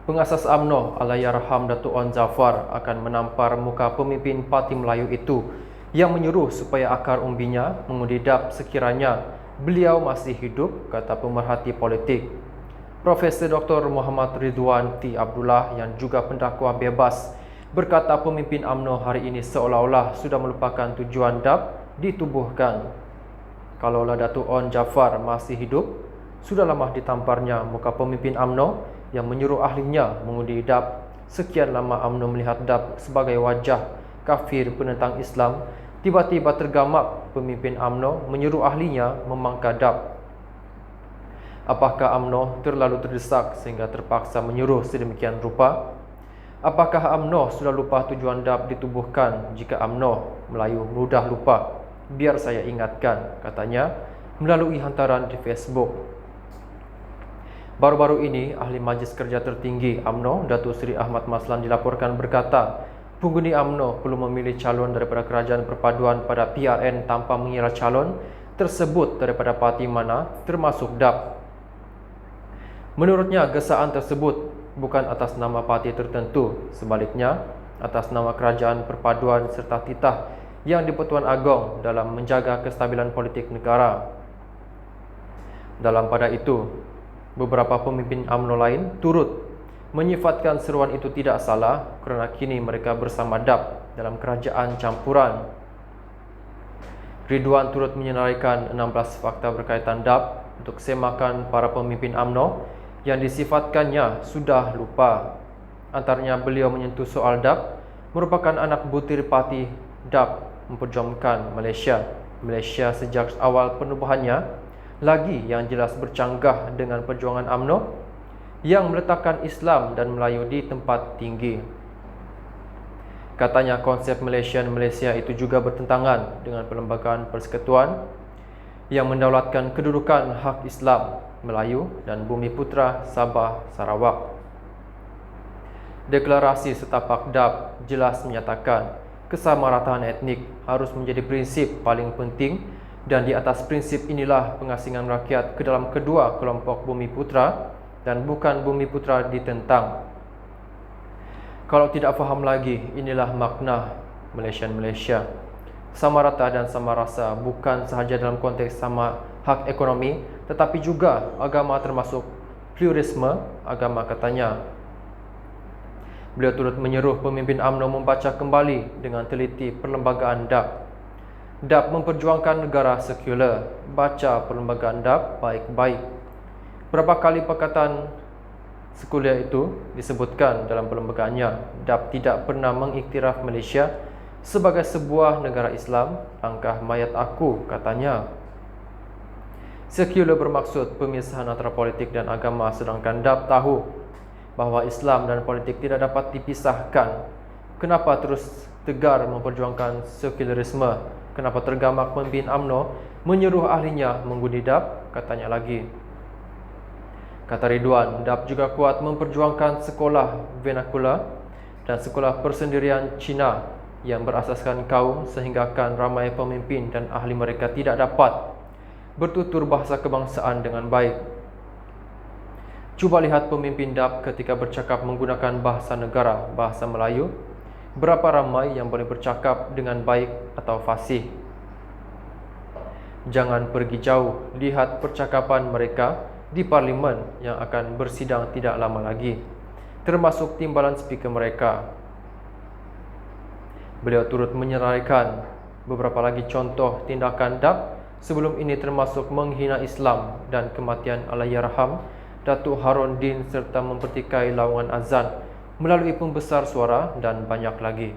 Pengasas UMNO Allahyarham Datuk On Jaafar akan menampar muka pemimpin Parti Melayu itu yang menyuruh supaya akar umbinya mengundi DAP sekiranya beliau masih hidup, kata pemerhati politik. Profesor Dr. Muhammad Ridwan T. Abdullah yang juga pendakwa bebas berkata pemimpin UMNO hari ini seolah-olah sudah melupakan tujuan DAP ditubuhkan. Kalaulah Datuk On Jaafar masih hidup, sudah lama ditamparnya muka pemimpin UMNO yang menyuruh ahlinya mengundi DAP. Sekian lama UMNO melihat DAP sebagai wajah kafir penentang Islam, tiba-tiba tergamak pemimpin UMNO menyuruh ahlinya memangka DAP. Apakah UMNO terlalu terdesak sehingga terpaksa menyuruh sedemikian rupa? Apakah UMNO sudah lupa tujuan DAP ditubuhkan? Jika UMNO Melayu mudah lupa, biar saya ingatkan, katanya melalui hantaran di Facebook. Baru-baru ini, Ahli Majlis Kerja Tertinggi UMNO, Datuk Seri Ahmad Maslan dilaporkan berkata, pengundi UMNO perlu memilih calon daripada kerajaan perpaduan pada PRN tanpa mengira calon tersebut daripada parti mana, termasuk DAP. Menurutnya, gesaan tersebut bukan atas nama parti tertentu, sebaliknya atas nama kerajaan perpaduan serta titah yang di-Pertuan Agong dalam menjaga kestabilan politik negara. Dalam pada itu, beberapa pemimpin UMNO lain turut menyifatkan seruan itu tidak salah kerana kini mereka bersama DAP dalam kerajaan campuran. Ridwan turut menyenaraikan 16 fakta berkaitan DAP untuk semakan para pemimpin UMNO yang disifatkannya sudah lupa. Antaranya beliau menyentuh soal DAP merupakan anak butir parti DAP memperjuangkan Malaysia sejak awal penubuhannya, lagi yang jelas bercanggah dengan perjuangan UMNO yang meletakkan Islam dan Melayu di tempat tinggi. Katanya konsep Malaysia itu juga bertentangan dengan Perlembagaan Persekutuan yang mendaulatkan kedudukan hak Islam, Melayu dan Bumi Putra Sabah Sarawak. Deklarasi setapak DAP jelas menyatakan kesamarataan etnik harus menjadi prinsip paling penting, dan di atas prinsip inilah pengasingan rakyat ke dalam kedua kelompok Bumi Putra dan bukan Bumi Putra ditentang. Kalau tidak faham lagi, inilah makna Malaysia. Sama rata dan sama rasa bukan sahaja dalam konteks sama hak ekonomi, tetapi juga agama termasuk pluralisme agama, katanya. Beliau turut menyuruh pemimpin UMNO membaca kembali dengan teliti perlembagaan DAP. DAP memperjuangkan negara sekular. Baca perlembagaan DAP baik-baik. Berapa kali perkataan sekular itu disebutkan dalam perlembagaannya. DAP tidak pernah mengiktiraf Malaysia sebagai sebuah negara Islam. Langkah mayat aku, katanya. Sekular bermaksud pemisahan antara politik dan agama, sedangkan DAP tahu bahawa Islam dan politik tidak dapat dipisahkan. Kenapa terus tegar memperjuangkan sekularisme? Kenapa tergamak pemimpin UMNO menyuruh ahlinya mengundi DAP? Katanya lagi. Kata Ridwan, DAP juga kuat memperjuangkan sekolah vernakular dan sekolah persendirian Cina yang berasaskan kaum, sehinggakan ramai pemimpin dan ahli mereka tidak dapat bertutur bahasa kebangsaan dengan baik. Cuba lihat pemimpin DAP ketika bercakap menggunakan bahasa negara, bahasa Melayu. Berapa ramai yang boleh bercakap dengan baik atau fasih? Jangan pergi jauh, lihat percakapan mereka di parlimen yang akan bersidang tidak lama lagi, termasuk timbalan speaker mereka. Beliau turut menyeraikan beberapa lagi contoh tindakan DAP sebelum ini, termasuk menghina Islam dan kematian Allahyarham Datuk Harun Din serta mempertikai lawangan azan melalui pembesar suara dan banyak lagi.